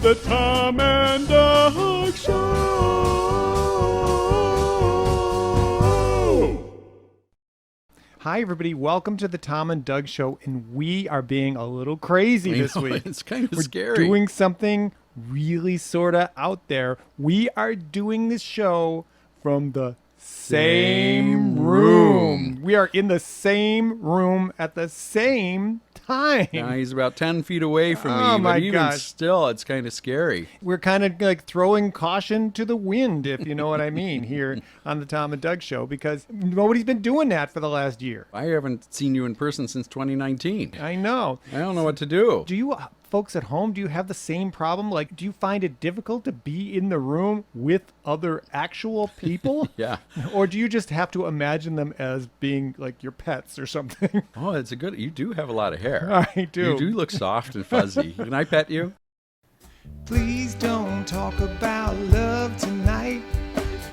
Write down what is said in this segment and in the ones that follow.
The Tom and Doug Show. Hi, everybody. Welcome to the Tom and Doug Show, and we are being a little crazy this week. It's kind of We're scary. doing something really sort of out there. We are doing this show from the same room. We are in the same room at the same time. Now he's about 10 feet away from me, Oh, my but even gosh. still, it's kind of scary. We're kind of like throwing caution to the wind, if you know what I mean, here on the Tom and Doug Show, because nobody's been doing that for the last year. I haven't seen you in person since 2019. I know. I don't know what to do. Do you folks at home, do you have the same problem? Like, do you find it difficult to be in the room with other actual people? Yeah. Or do you just have to imagine them as being like your pets or something? Oh, it's a good. You do have a lot of hair. I do. You do look soft and fuzzy. Can I pet you? Please don't talk about love tonight.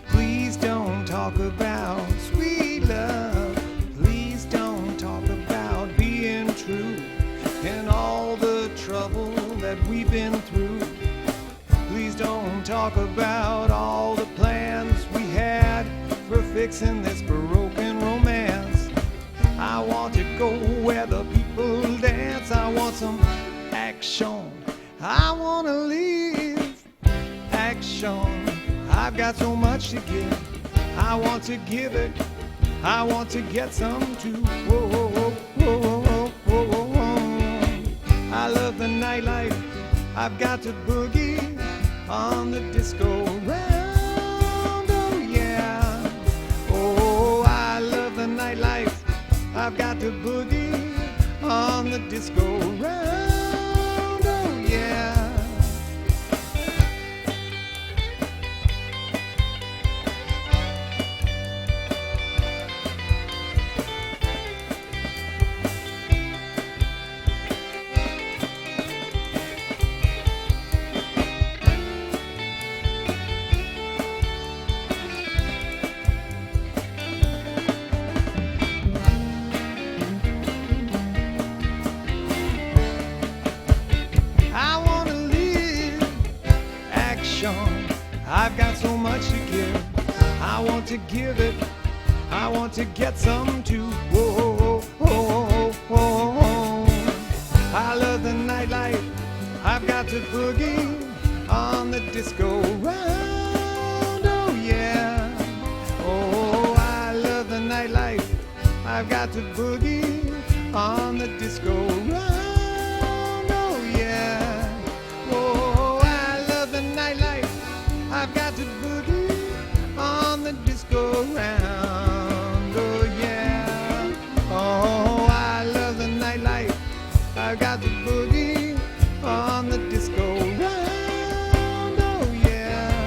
Please don't talk about sweet love. Please don't talk about being true and all the trouble that we've been through. Please don't talk about all the plans we had for fixing this broken romance. I want to go where the people dance. I want some action. I want to live action. I've got so much to give. I want to give it. I want to get some too. Whoa, whoa, whoa, whoa, whoa, whoa, whoa, whoa. I love the nightlife. I've got to boogie on the disco round. Oh yeah. Oh, I love the nightlife. I've got to boogie on the disco round. Oh yeah. I want to live action. I've got so much to give. I want to give it. I want to get some too. Whoa, whoa, whoa, whoa, whoa. I love the nightlife. I've got to boogie on the disco round. Oh yeah. Oh, I love the nightlife. I've got to boogie on the disco round. Oh yeah. Oh, I love the nightlife. I've got to boogie on the disco round. Oh yeah. Oh, I love the nightlife. I've got to boogie on the disco round. Oh yeah.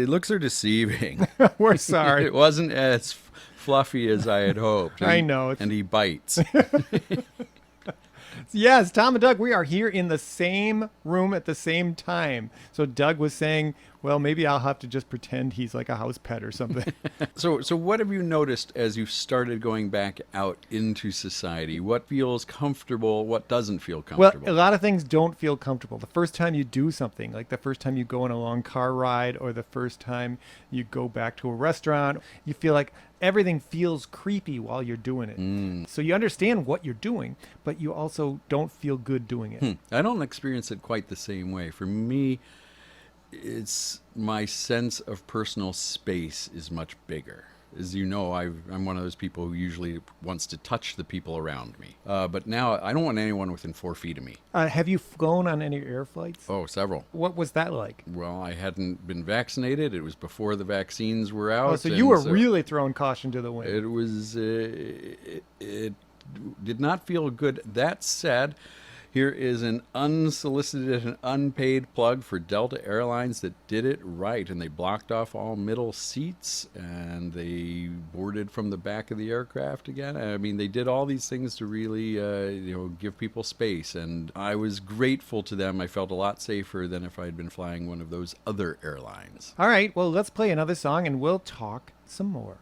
Looks are deceiving. We're sorry. It wasn't as fluffy as I had hoped. I know. And he bites. Yes, Tom and Doug, we are here in the same room at the same time. So Doug was saying, well, maybe I'll have to just pretend he's like a house pet or something. So what have you noticed as you've started going back out into society? What feels comfortable? What doesn't feel Well, comfortable? a lot of things don't feel comfortable. The first time you do something, like the first time you go on a long car ride or the first time you go back to a restaurant, you feel like everything feels creepy while you're doing it. So you understand what you're doing, but you also don't feel good doing it. I don't experience it quite the same way. For me, it's my sense of personal space is much bigger. As you know, I'm one of those people who usually wants to touch the people around me. But now I don't want anyone within 4 feet of me. Have you flown on any air flights? Oh, several. What was that like? Well, I hadn't been vaccinated. It was before the vaccines were out. Oh, so you and were really throwing caution to the wind. It was. It did not feel good. That said, here is an unsolicited and unpaid plug for Delta Airlines that did it right, and they blocked off all middle seats, and they boarded from the back of the aircraft again. I mean, they did all these things to really, give people space, and I was grateful to them. I felt a lot safer than if I had been flying one of those other airlines. All right, well, let's play another song, and we'll talk some more.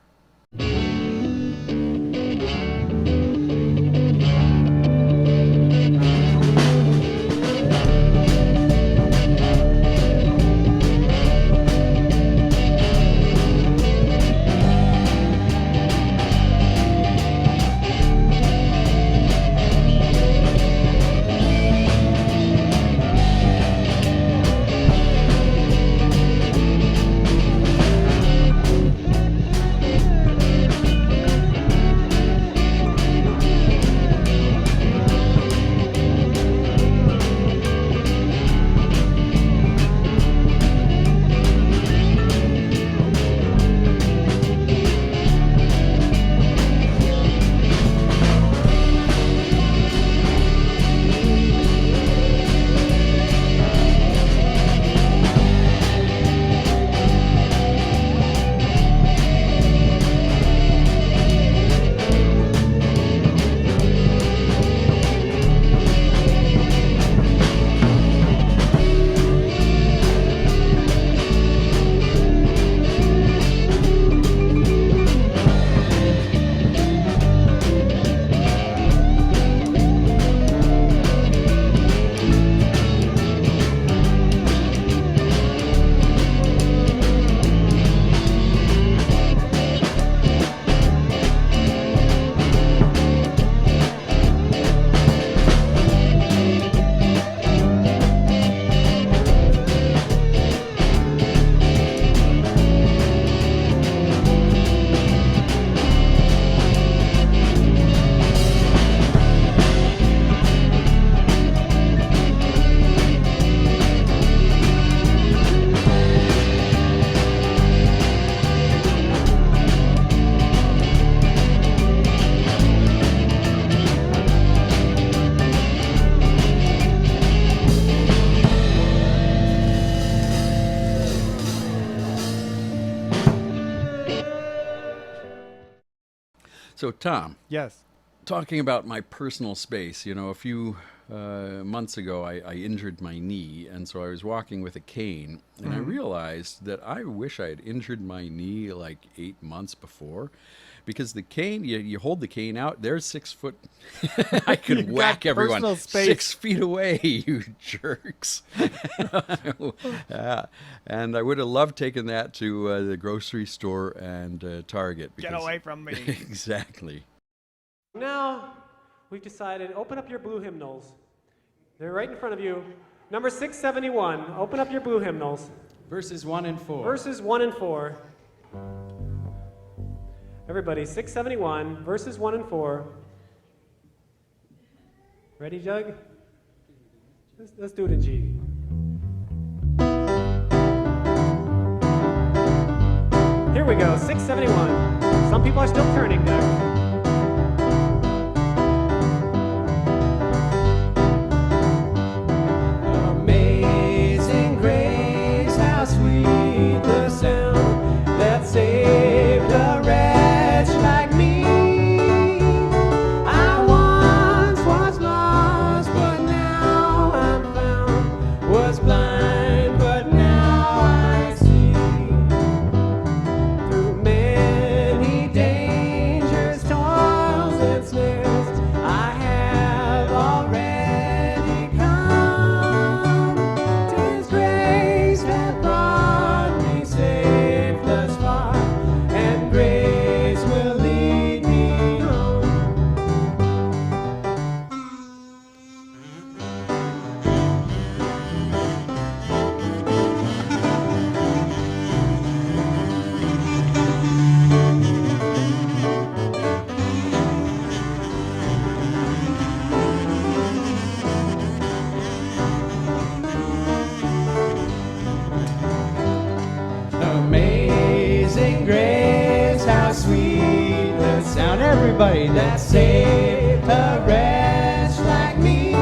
So, Tom, Yes. talking about my personal space, a few months ago I injured my knee, and so I was walking with a cane, and I realized that I wish I had injured my knee like 8 months before, because the cane, you hold the cane out, there's 6 foot. I could You've whack got everyone personal space. 6 feet away, you jerks. And I would have loved taking that to the grocery store and Target. Get because- away from me. Exactly. Now, we've decided, open up your blue hymnals. They're right in front of you. Number 671, open up your blue hymnals. Verses 1 and 4. Verses 1 and 4. Everybody, 671, verses 1 and 4. Ready, Jug? Let's do it in G. Here we go, 671. Some people are still turning there. Amazing grace, how sweet the sound that saved a wretch like me. I once was lost, but now I'm found. Was blind, but now I see. Through many dangers, toils, and snares, I have already come. 'Tis grace that brought me safe thus far, and grace will lead me home. Amazing grace, how sweet the sound, everybody, that saved a wretch like me.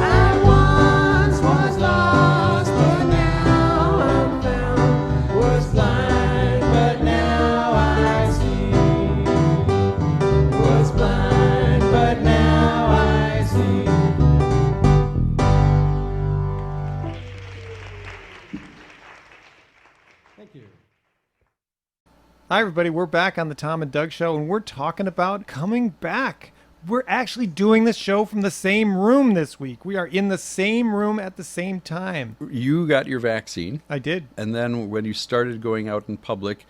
I once was lost, but now I'm found. Was blind, but now I see. Was blind, but now I see. Thank you. Hi, everybody. We're back on the Tom and Doug Show, and we're talking about coming back. We're actually doing this show from the same room this week. We are in the same room at the same time. You got your vaccine, I did. and then when you started going out in public,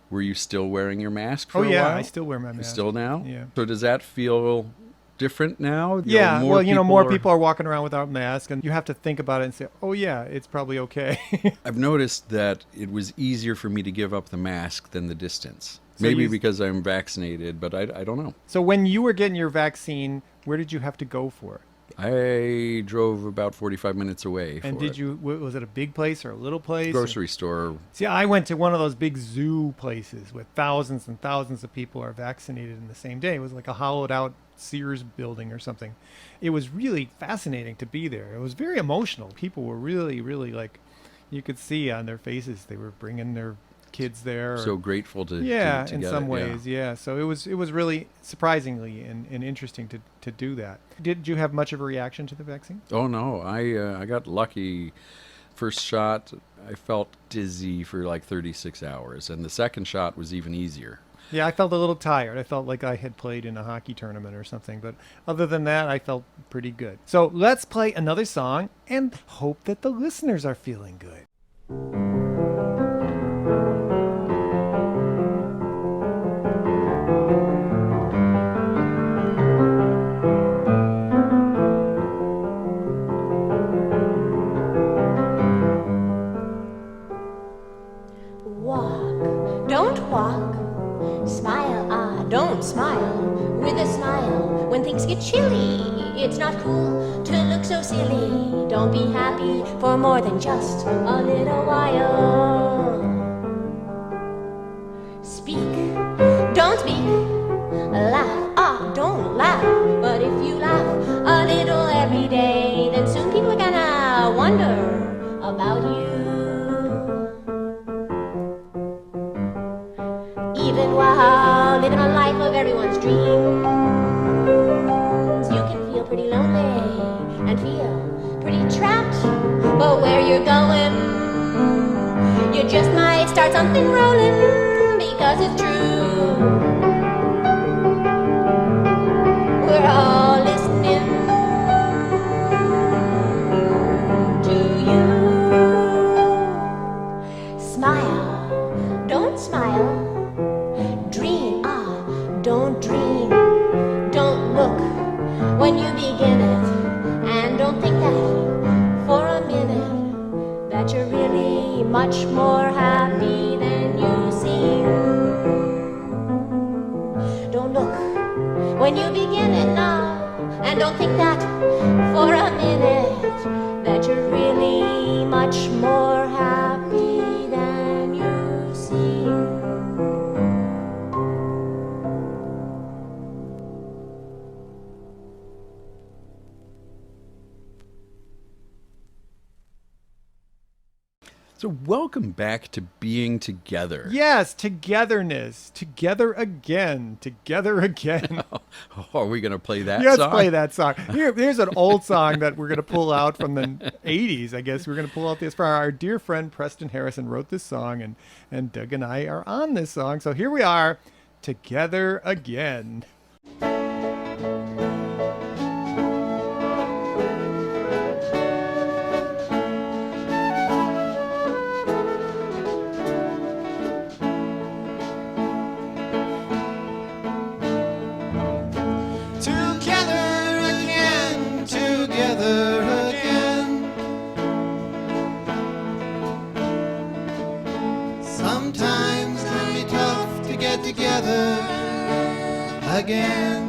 were you still wearing your mask for Oh, a yeah. while? I still wear my mask. Still now? Yeah. So does that feel different now? Yeah, more are- people are walking around without masks, and you have to think about it and say, oh, yeah, it's probably okay. I've noticed that it was easier for me to give up the mask than the distance. So Maybe you- because I'm vaccinated, but I don't know. So when you were getting your vaccine, where did you have to go for it? I drove about 45 minutes away And for did it. you, was it a big place or a little place? Grocery store. See, I went to one of those big zoo places where thousands and thousands of people are vaccinated in the same day. It was like a hollowed out Sears building or something. It was really fascinating to be there. It was very emotional. People were really, really like, you could see on their faces they were bringing their kids there. So grateful to yeah, to in get some it, ways, yeah. So it was really surprisingly and interesting to do that. Did you have much of a reaction to the vaccine? Oh no, I got lucky. First shot, I felt dizzy for like 36 hours, and the second shot was even easier. Yeah, I felt a little tired. I felt like I had played in a hockey tournament or something. But other than that, I felt pretty good. So let's play another song and hope that the listeners are feeling good. Walk, don't walk. Smile, ah, don't smile. With a smile, when things get chilly, it's not cool to look so silly. Don't be happy for more than just a little while. Speak, don't speak. Laugh, ah, don't laugh. But if you laugh a little every day, then soon people are gonna wonder about you. Even while living a life of everyone's dreams. You can feel pretty lonely and feel pretty trapped, but where you're going, you just might start something rolling because it's true. We're all listening to you. Smile, don't smile. Dream, don't dream. Don't look when you begin it. And don't think that for a minute that you're really much more happy than you seem. Don't look when you begin it now. And don't think that for a minute that you're really much more happy than you seem. So welcome back to Being Together. Yes, togetherness. Together again. Together again. Oh, are we going to play that Let's song? play that song. Here's an old song that we're going to pull out from the 80s, I guess. We're going to pull out this from our dear friend Preston Harrison wrote this song, and Doug and I are on this song. So here we are, Together Again. Together again, together again. Sometimes can be tough to get together again.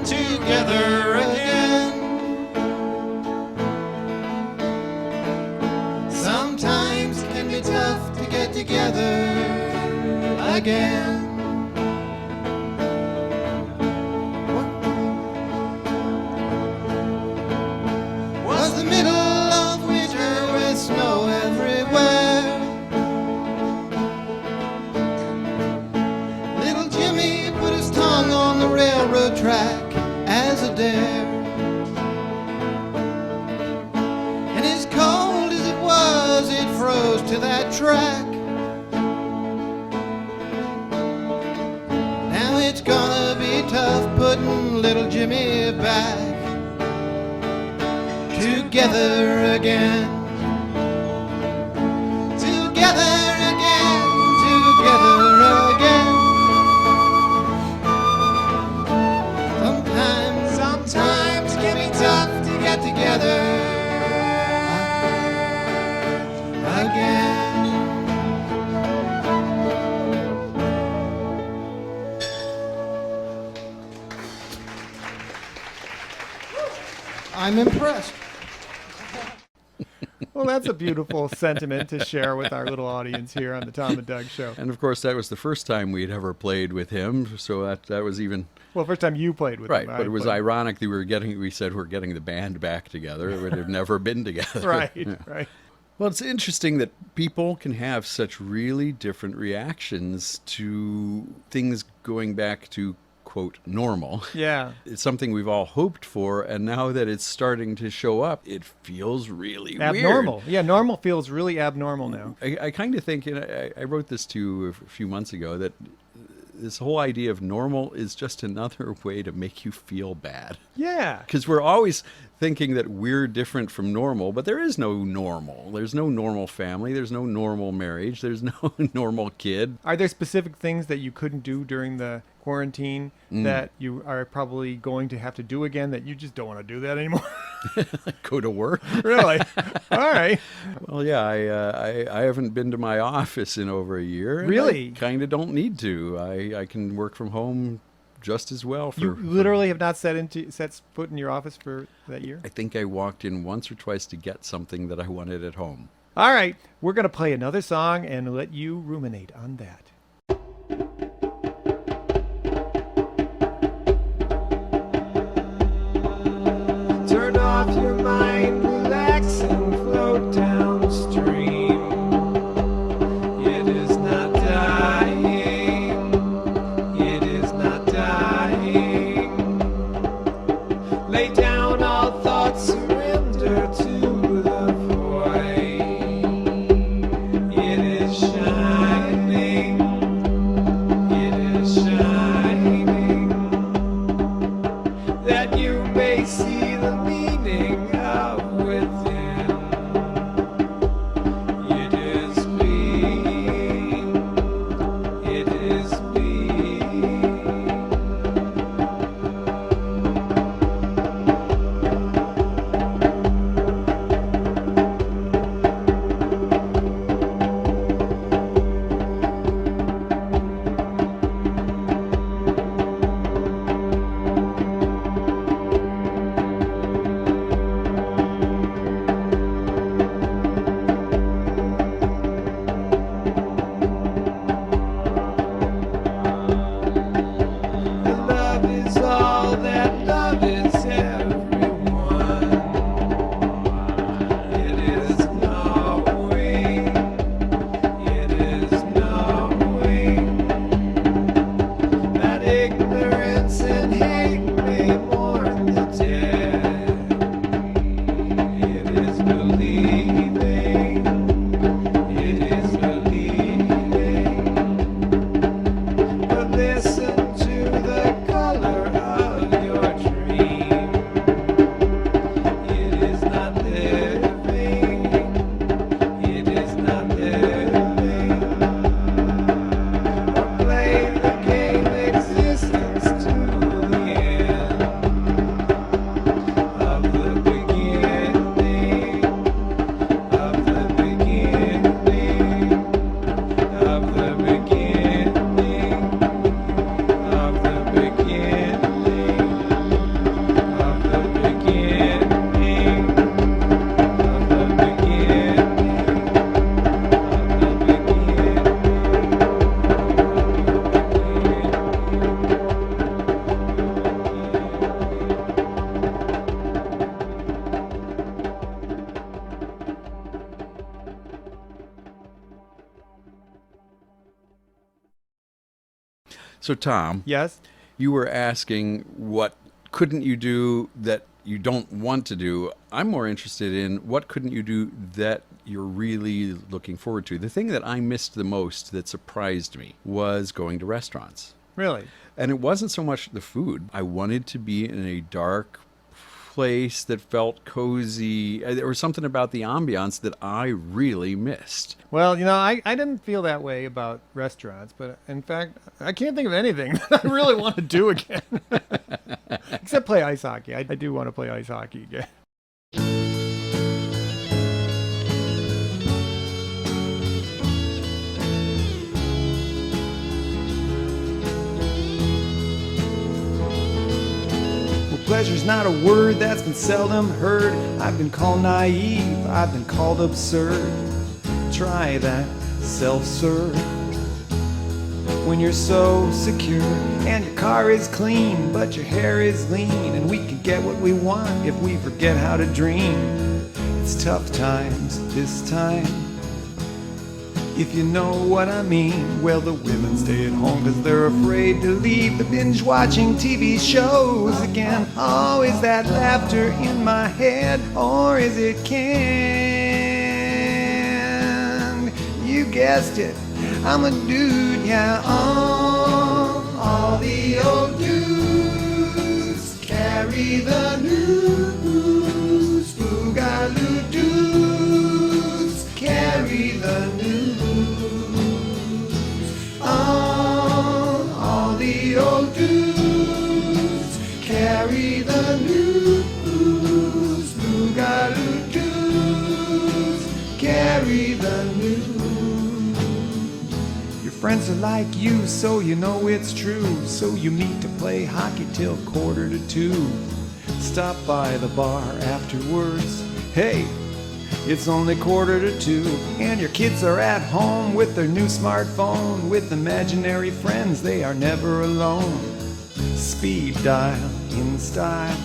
Together again. Sometimes can be tough to get together again. Was the middle of winter with snow everywhere. Little Jimmy put his tongue on the railroad track as a dare. And as cold as it was, it froze to that track. Now it's gonna be tough putting little Jimmy back together again. Together again, together again. Sometimes it can be tough to get together again. I'm impressed. Well, that's a beautiful sentiment to share with our little audience here on the Tom and Doug Show. And of course, that was the first time we'd ever played with him, so that was even Well, first time you played with right. him. But I it was played- ironic that we said we're getting the band back together. It would have never been together. Right, Yeah. right. Well, it's interesting that people can have such really different reactions to things going back to, quote, normal. Yeah. It's something we've all hoped for, and now that it's starting to show up, it feels really Abnormal. weird. Yeah, normal feels really abnormal now. I kind of think, and I wrote this to you a few months ago, that this whole idea of normal is just another way to make you feel bad. Yeah. Because we're always thinking that we're different from normal, but there is no normal. There's no normal family. There's no normal marriage. There's no normal kid. Are there specific things that you couldn't do during the quarantine that you are probably going to have to do again that you just don't want to do that anymore? Go to work. Really? All right. Well, yeah, I haven't been to my office in over a year. And Really? I kind of don't need to. I can work from home just as well. You literally have not set foot in your office for that year? I think I walked in once or twice to get something that I wanted at home. All right. We're going to play another song and let you ruminate on that. Turn off your mind, relax and float downstream. It is not dying. It is not dying. Lay down all thoughts, surrender to the void. It is shining. It is shining. That you may see the meaning of within. It is being. It is being. And love is all that love is everyone. It is knowing. It is knowing that ignorance and hate may mourn the dead. It is believing. It is believing. But listen to the color of your dream. It is not living. It is not living. Or play the game existence to the end of the beginning. Of the beginning. Of the beginning. Of the beginning. Of the beginning. Of the beginning. So, Tom, Yes? you were asking what couldn't you do that you don't want to do. I'm more interested in what couldn't you do that you're really looking forward to. The thing that I missed the most that surprised me was going to restaurants. Really? And it wasn't so much the food. I wanted to be in a dark place that felt cozy. There was something about the ambiance that I really missed. Well, I didn't feel that way about restaurants, but in fact, I can't think of anything that I really want to do again. Except play ice hockey. I do want to play ice hockey again. Pleasure's not a word that's been seldom heard. I've been called naive, I've been called absurd. Try that self-serve. When you're so secure and your car is clean, but your hair is lean, and we can get what we want if we forget how to dream. It's tough times this time, if you know what I mean. Well, the women stay at home because they're afraid to leave the binge watching TV shows again. Oh, is that laughter in my head, or is it canned? You guessed it, I'm a dude, yeah. Oh, all the old dudes carry the news. Friends are like you, so you know it's true. So you meet to play hockey till 1:45. Stop by the bar afterwards. Hey, it's only 1:45, and your kids are at home with their new smartphone. With imaginary friends, they are never alone. Speed dial in style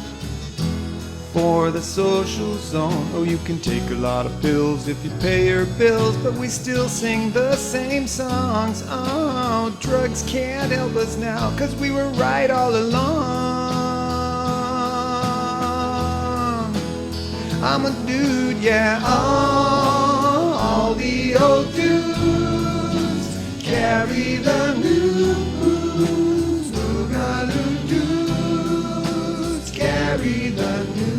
for the social zone. Oh, you can take a lot of pills if you pay your bills, but we still sing the same songs. Oh, drugs can't help us now, 'cause we were right all along. I'm a dude, yeah. Oh, all the old dudes carry the news. Boogaloo dudes carry the news.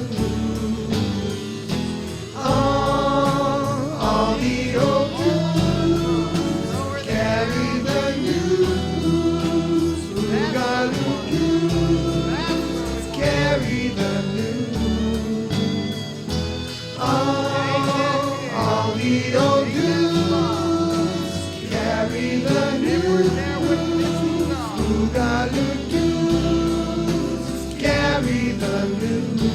All the old dudes carry the news. Boogaloo dudes carry the news. All the old dudes carry the news. Boogaloo dudes carry the news.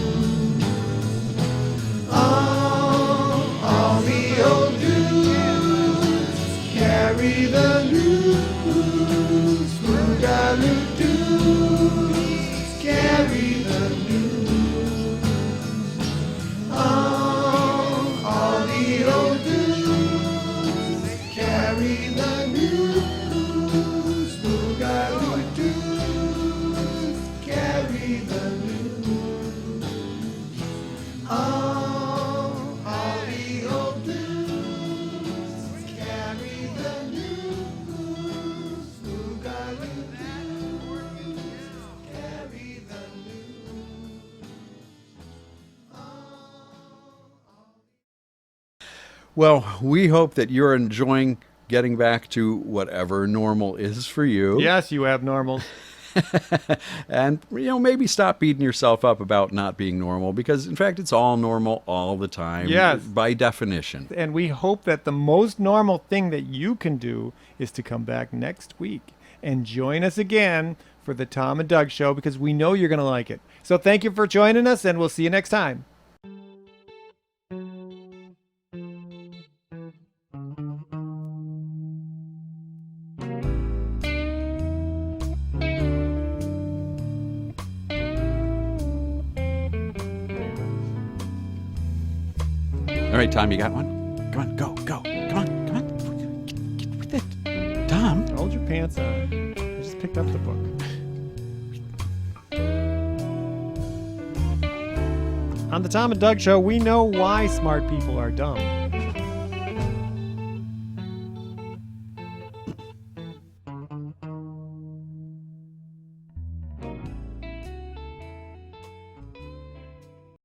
All the old dudes carry the news. Boogaloo dudes carry the news. All the old dudes carry the news. Boogaloo dudes carry the news. All the old dudes carry the news. Boogaloo dudes carry the news. Well, we hope that you're enjoying getting back to whatever normal is for you. Yes, you abnormals. And, maybe stop beating yourself up about not being normal, because, in fact, it's all normal all the time. Yes. By definition. And we hope that the most normal thing that you can do is to come back next week and join us again for the Tom and Doug Show, because we know you're going to like it. So thank you for joining us, and we'll see you next time. All right, Tom, you got one? Come on, go. Come on. Get with it. Tom. Hold your pants on. I just picked up the book. On the Tom and Doug Show, we know why smart people are dumb.